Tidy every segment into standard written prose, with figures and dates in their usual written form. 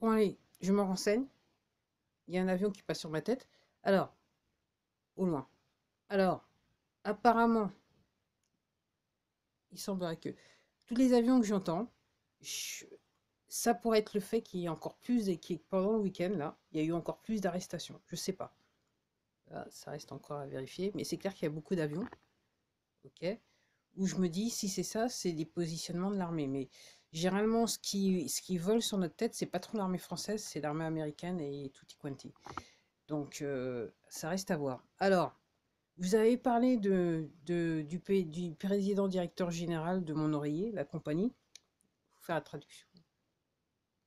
Bon, allez, je me renseigne. Il y a un avion qui passe sur ma tête. Alors, au loin. Alors, apparemment, il semblerait que tous les avions que j'entends, je- ça pourrait être le fait qu'il y ait encore plus et que pendant le week-end, là, il y a eu encore plus d'arrestations. Je sais pas. Là, ça reste encore à vérifier. Mais c'est clair qu'il y a beaucoup d'avions. Ok. Où je me dis, si c'est ça, c'est des positionnements de l'armée. Mais généralement, ce qui vole sur notre tête, c'est pas trop l'armée française, c'est l'armée américaine et tutti quanti. Donc, ça reste à voir. Alors, vous avez parlé du président directeur général de mon oreiller, la compagnie. Il faut faire la traduction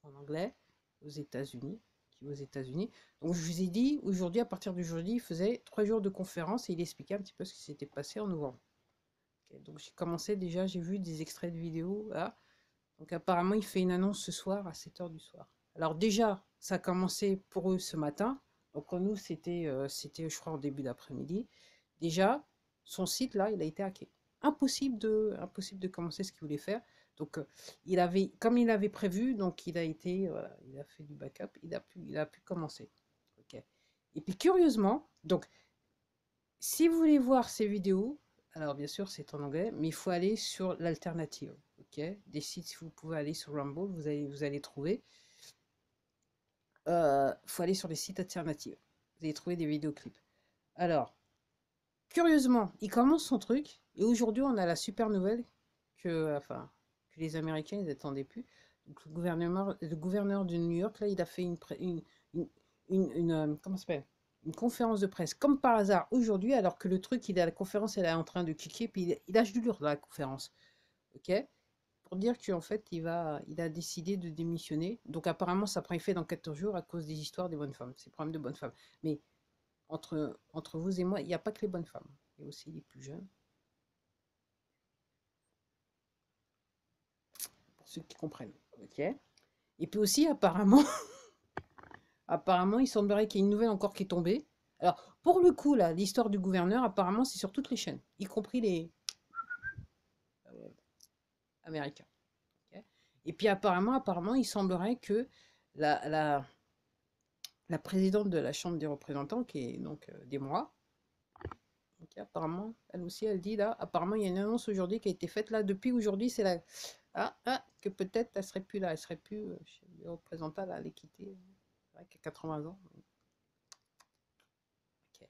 en anglais aux États-Unis, qui est aux États-Unis. Donc, je vous ai dit, aujourd'hui, à partir du jeudi, il faisait 3 jours de conférence et il expliquait un petit peu ce qui s'était passé en novembre. Ok, donc, j'ai commencé déjà, j'ai vu des extraits de vidéos là. Donc, apparemment, il fait une annonce ce soir à 7 h du soir. Alors, déjà, ça a commencé pour eux ce matin. Donc, pour nous, c'était, je crois, en début d'après-midi. Déjà, son site, là, il a été hacké. Impossible de commencer ce qu'il voulait faire. Donc, comme il avait prévu, donc voilà, il a fait du backup, il a pu commencer. Ok. Et puis, curieusement, donc, si vous voulez voir ces vidéos, alors bien sûr, c'est en anglais, mais il faut aller sur l'alternative. Ok. Des sites, si vous pouvez aller sur Rumble, vous allez trouver. Il faut aller sur les sites alternatifs. Vous allez trouver des vidéoclips. Alors, curieusement, il commence son truc, et aujourd'hui, on a la super nouvelle que les Américains, ils n'attendaient plus. Donc, le gouverneur de New York, là, il a fait comment ça s'appelle? Une conférence de presse, comme par hasard, aujourd'hui, alors que le truc, la conférence, elle est en train de cliquer, puis il lâche du lourd dans la conférence. OK? Pour dire qu'en fait, il a décidé de démissionner. Donc, apparemment, ça prend effet dans 14 jours à cause des histoires des bonnes femmes. C'est le problème de bonnes femmes. Mais entre vous et moi, il n'y a pas que les bonnes femmes. Il y a aussi les plus jeunes, pour ceux qui comprennent. OK? Et puis aussi, apparemment, apparemment, il semblerait qu'il y ait une nouvelle encore qui est tombée. Alors, pour le coup, là, l'histoire du gouverneur, apparemment, c'est sur toutes les chaînes, y compris les américains. OK. Et puis, apparemment, il semblerait que la, la, la présidente de la Chambre des représentants, qui est donc des mois, ok, apparemment, elle aussi, elle dit là, apparemment, il y a une annonce aujourd'hui qui a été faite là, depuis aujourd'hui, c'est là, que peut-être elle serait plus là, elle serait plus chez les représentants, là, elle est quittée, c'est vrai qu'à 80 ans. Ok.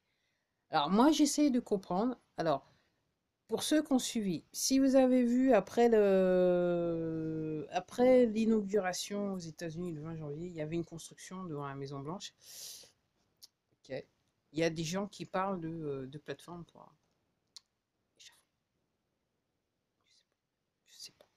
Alors, moi, j'essaie de comprendre. Alors, pour ceux qui ont suivi, si vous avez vu après l'inauguration aux États-Unis le 20 janvier, il y avait une construction devant la Maison Blanche. Ok. Il y a des gens qui parlent de plateforme pour je sais pas,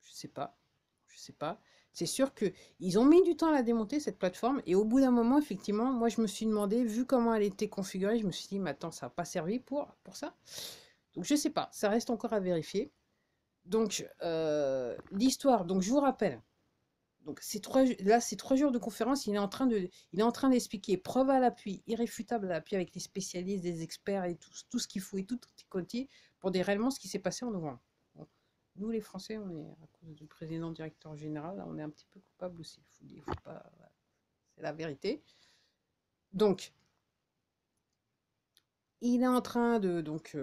je sais pas, je sais pas. C'est sûr que ils ont mis du temps à la démonter cette plateforme et au bout d'un moment, effectivement, moi je me suis demandé, vu comment elle était configurée, je me suis dit, mais attends, ça n'a pas servi pour ça. Donc je sais pas, ça reste encore à vérifier. Donc, l'histoire, donc je vous rappelle, donc ces 3 jours de conférence, il est en train d'expliquer, preuve à l'appui, irréfutable à l'appui avec les spécialistes, des experts et tout ce qu'il faut et tout côté pour dire réellement ce qui s'est passé en novembre. Bon, nous les Français, on est à cause du président directeur général, là, on est un petit peu coupable aussi. Faut pas, voilà, c'est la vérité. Donc, il est en train donc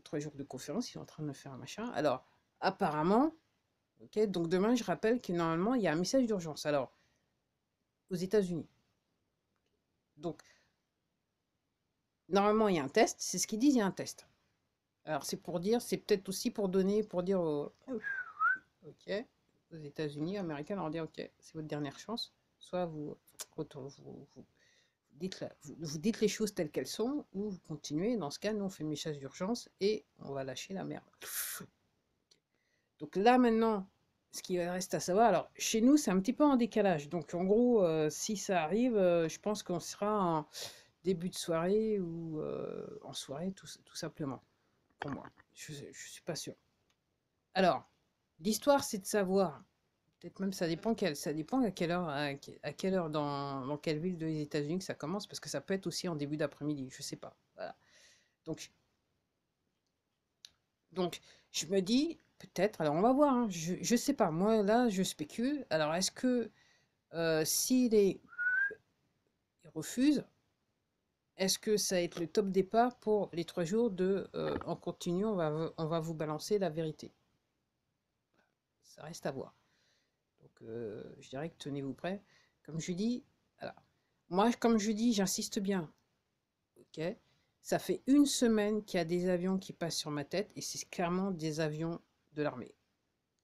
3 jours de conférence, il est en train de faire un machin. Alors, apparemment, ok, donc demain, je rappelle que normalement, il y a un message d'urgence. Alors, aux États-Unis. Donc, normalement, il y a un test. C'est ce qu'ils disent, il y a un test. Alors, c'est pour dire, c'est peut-être aussi pour donner, pour dire, ok, aux États-Unis, Américains, leur dire, ok, c'est votre dernière chance. Soit vous dites les choses telles qu'elles sont, ou vous continuez. Dans ce cas, nous, on fait le message d'urgence et on va lâcher la merde. Donc là, maintenant, ce qui reste à savoir, alors chez nous, c'est un petit peu en décalage. Donc en gros, si ça arrive, je pense qu'on sera en début de soirée ou en soirée, tout simplement, pour moi. Je ne suis pas sûr. Alors, l'histoire, c'est de savoir, peut-être même ça dépend à quelle heure dans quelle ville des États-Unis que ça commence, parce que ça peut être aussi en début d'après-midi, je ne sais pas. Voilà. Donc, donc, je me dis, peut-être, alors on va voir, hein, je sais pas, moi là, je spécule. Alors, est-ce que S'il est, il refuse, est-ce que ça va être le top départ pour les 3 jours de en continu, on va vous balancer la vérité? Ça reste à voir. Donc, je dirais que tenez-vous prêts. Comme je dis, voilà. Moi, comme je dis, j'insiste bien. Ok. Ça fait une semaine qu'il y a des avions qui passent sur ma tête et c'est clairement des avions de l'armée.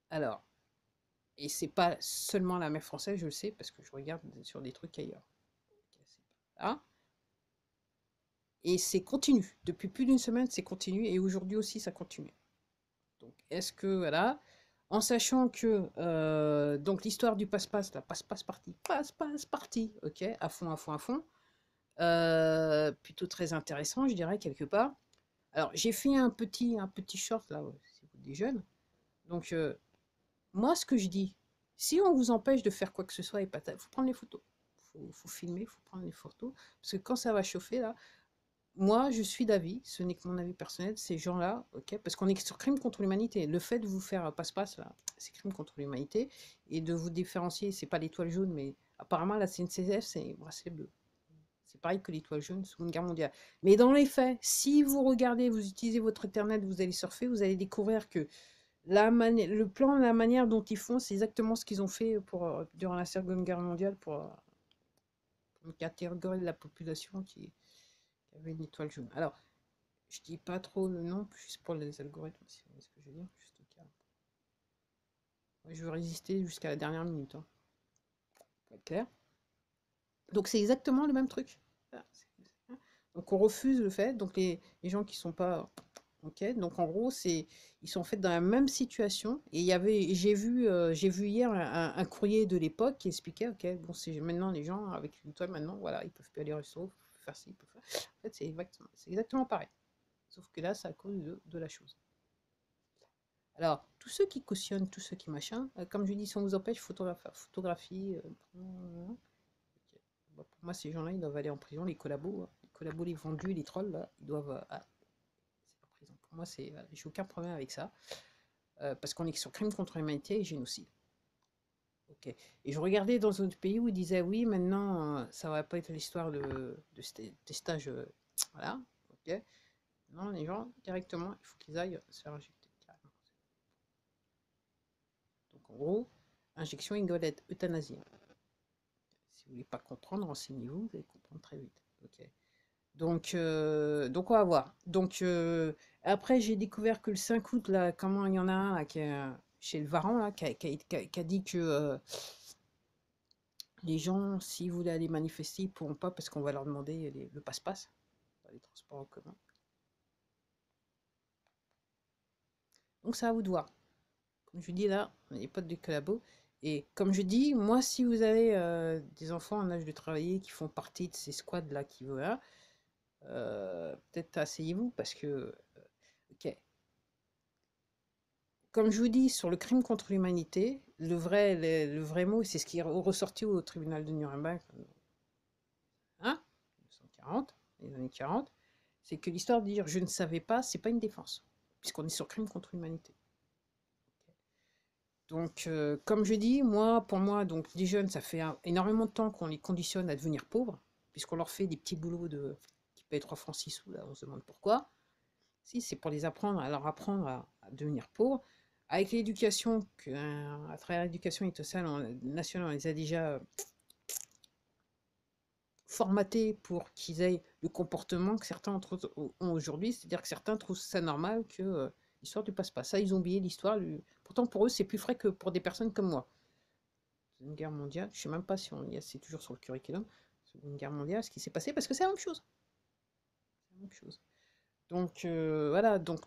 Alors, et c'est pas seulement la mer française, je le sais parce que je regarde sur des trucs ailleurs. Ok, ah. Et c'est continu. Depuis plus d'une semaine, c'est continu et aujourd'hui aussi, ça continue. Donc, est-ce que, voilà, en sachant que, donc l'histoire du passe-passe, la passe-passe parti, ok, à fond, à fond, à fond, plutôt très intéressant, je dirais, quelque part. Alors, j'ai fait un petit short, là, si vous des jeunes. Donc, moi, ce que je dis, si on vous empêche de faire quoi que ce soit, il faut prendre les photos. Faut filmer, il faut prendre les photos. Parce que quand ça va chauffer, là, moi, je suis d'avis, ce n'est que mon avis personnel, ces gens-là, ok, parce qu'on est sur crime contre l'humanité. Le fait de vous faire passe-passe, là, c'est crime contre l'humanité. Et de vous différencier, c'est pas l'étoile jaune, mais apparemment, la CNCF, c'est bracelet bleu. C'est pareil que l'étoile jaune sous une guerre mondiale. Mais dans les faits, si vous regardez, vous utilisez votre internet, vous allez surfer, vous allez découvrir que le plan, la manière dont ils font, c'est exactement ce qu'ils ont fait durant la Seconde Guerre mondiale pour une catégorie de la population qui avait une étoile jaune. Alors, je dis pas trop le nom, juste pour les algorithmes, si vous voyez ce que je veux dire. Juste au cas. Moi, je veux résister jusqu'à la dernière minute, hein, pour être clair. Donc c'est exactement le même truc. Donc on refuse le fait. Donc les gens qui sont pas, ok. Donc en gros ils sont en fait dans la même situation. Et il y avait, j'ai vu hier un courrier de l'époque qui expliquait, ok, bon c'est maintenant les gens avec une toile maintenant, voilà, ils peuvent plus aller au resto, ils peuvent faire ci, ils peuvent faire. En fait c'est exactement pareil. Sauf que là c'est à cause de la chose. Alors, tous ceux qui cautionnent, tous ceux qui machin, comme je dis, si on vous empêche, photographie. Ok. Bon, pour moi, ces gens-là, ils doivent aller en prison. Les collabos, les vendus, les trolls, là, ils doivent. C'est en prison. Pour moi, c'est. Voilà, j'ai aucun problème avec ça. Parce qu'on est sur crime contre l'humanité et génocide. Ok. Et je regardais dans d'autres pays où ils disaient oui, maintenant, ça va pas être l'histoire des stages. Voilà. Ok. Non, les gens, directement, il faut qu'ils aillent se faire injecter. Carrément. Donc, en gros, injection égale euthanasie. Si vous voulez pas comprendre, renseignez-vous, vous allez comprendre très vite. Ok. Donc on va voir. Donc après, j'ai découvert que le 5 août, là, comment il y en a un là, chez le Varan, là, qui a dit que les gens, s'ils voulaient aller manifester, ils pourront pas parce qu'on va leur demander le passe-passe dans les transports en commun. Donc c'est à vous de voir. Comme je dis là, on n'est pas de collabo. Et comme je dis, moi, si vous avez des enfants en âge de travailler qui font partie de ces squads là qui voilà, peut-être asseyez-vous parce que, ok, comme je vous dis, sur le crime contre l'humanité, le vrai mot, c'est ce qui est ressorti au tribunal de Nuremberg, hein, 1940, les années 40, c'est que l'histoire de dire je ne savais pas, c'est pas une défense, puisqu'on est sur crime contre l'humanité. Donc, comme je dis, moi, pour moi, donc les jeunes, ça fait énormément de temps qu'on les conditionne à devenir pauvres, puisqu'on leur fait des petits boulots qui payent 3 francs 6 sous, là, on se demande pourquoi. Si, c'est pour les apprendre, à leur apprendre à devenir pauvres. Avec l'éducation, à travers l'éducation nationale, on les a déjà formatés pour qu'ils aient le comportement que certains ont aujourd'hui, c'est-à-dire que certains trouvent ça normal que l'histoire ne passe pas. Ça, ils ont oublié l'histoire. Pourtant, pour eux, c'est plus frais que pour des personnes comme moi. Une guerre mondiale, je ne sais même pas si c'est toujours sur le curriculum, une guerre mondiale, ce qui s'est passé, parce que c'est la même chose. C'est la même chose. Donc voilà, donc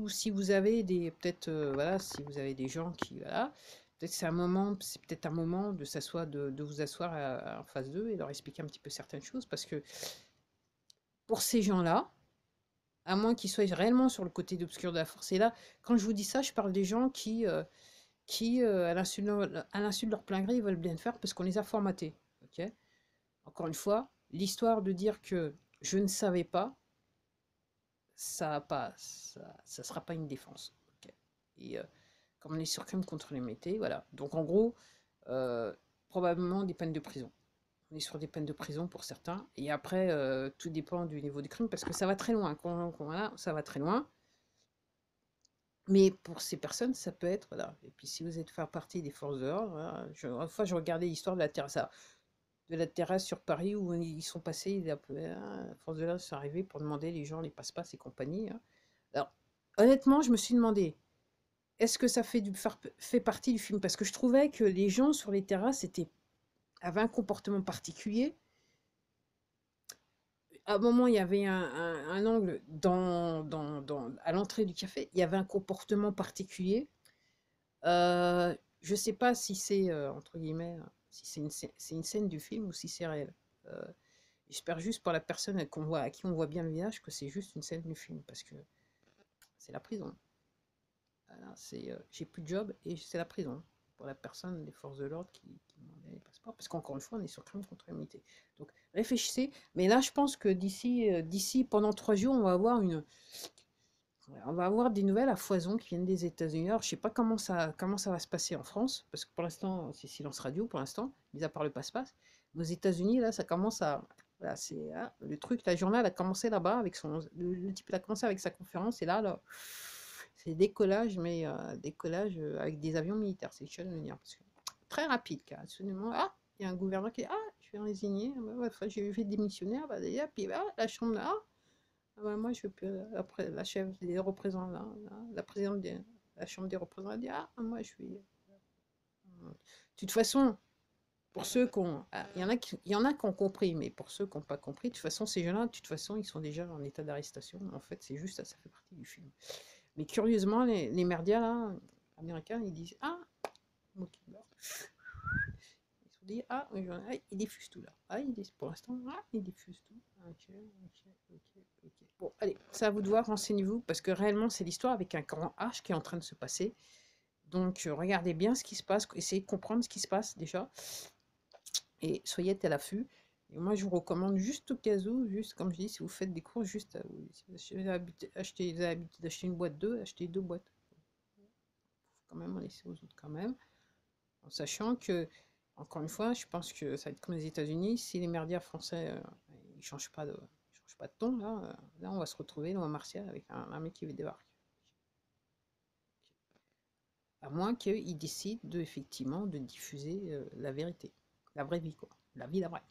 si vous avez peut-être voilà, si vous avez des gens qui voilà, peut-être c'est peut-être un moment de s'asseoir, de vous asseoir en face d'eux et leur expliquer un petit peu certaines choses, parce que pour ces gens-là, à moins qu'ils soient réellement sur le côté obscur de la force, et là, quand je vous dis ça, je parle des gens qui à l'insu de leur plein gré, ils veulent bien le faire parce qu'on les a formatés. Ok. Encore une fois, l'histoire de dire que je ne savais pas, ça sera pas une défense. Okay. Et comme on est sur crime contre l'humanité, voilà. Donc en gros, probablement des peines de prison. On est sur des peines de prison pour certains. Et après, tout dépend du niveau du crime, parce que ça va très loin. Voilà, ça va très loin. Mais pour ces personnes, ça peut être, voilà. Et puis si vous êtes faire partie des forces de l'ordre, voilà, une fois, je regardais l'histoire de la terrasse sur Paris où ils sont passés, les forces de l'ordre sont arrivés pour demander les gens, les passe-passe et compagnie. Hein. Alors, honnêtement, je me suis demandé, est-ce que ça fait partie du film? Parce que je trouvais que les gens sur les terrasses avaient un comportement particulier. À un moment, il y avait un angle à l'entrée du café, il y avait un comportement particulier. Je sais pas si c'est, entre guillemets, si c'est une scène du film ou si c'est réel. Euh, J'espère juste pour la personne à qui on voit bien le visage que c'est juste une scène du film parce que c'est la prison. Voilà, j'ai plus de job et c'est la prison pour la personne des forces de l'ordre qui demandait les passeports. Parce qu'encore une fois, on est sur crime contre l'humanité. Donc réfléchissez. Mais là, je pense que d'ici pendant 3 jours, on va avoir des nouvelles à foison qui viennent des États-Unis. Alors, je sais pas comment ça va se passer en France, parce que pour l'instant, c'est silence radio pour l'instant, mis à part le passe-passe. Aux États-Unis, là, ça commence à. Voilà, le truc, la journée, elle a commencé là-bas avec le type, il a commencé avec sa conférence, et là c'est décollage, mais décollage avec des avions militaires, c'est le cas de le dire. Parce que très rapide, car absolument. Ah, il y a un gouverneur qui dit, ah, je vais résigner, ouais, j'ai fait démissionner, bah, d'ailleurs, puis la chambre là, ah bah, moi, je veux plus. Après, la chef des représentants, la présidente de la Chambre des représentants, a dit, ah, moi, je suis. De toute façon, pour ceux qui ont. Il y en a qui ont compris, mais pour ceux qui n'ont pas compris, de toute façon, ces gens-là, de toute façon, ils sont déjà en état d'arrestation. En fait, c'est juste ça fait partie du film. Mais curieusement, les merdias, là, américains, ils disent, ah, moi qui meurs. Ils se disent, ah, ils diffusent tout là. Ah, pour l'instant, ah, ils diffusent tout. Ok, ok. Bon, allez, c'est à vous de voir, renseignez-vous, parce que réellement, c'est l'histoire avec un grand H qui est en train de se passer. Donc, regardez bien ce qui se passe, essayez de comprendre ce qui se passe déjà, et soyez à l'affût. Et moi, je vous recommande juste au cas où, juste comme je dis, si vous faites des cours, juste si vous avez l'habitude d'acheter une boîte d'œufs, achetez 2 boîtes. Il faut quand même en laisser aux autres quand même. En sachant que, encore une fois, je pense que ça va être comme les États-Unis, si les merdias français ils ne changent pas de ton, là on va se retrouver dans un martial avec un mec qui débarque. À moins qu'ils décident effectivement de diffuser la vérité, la vraie vie, quoi. La vie, la vraie.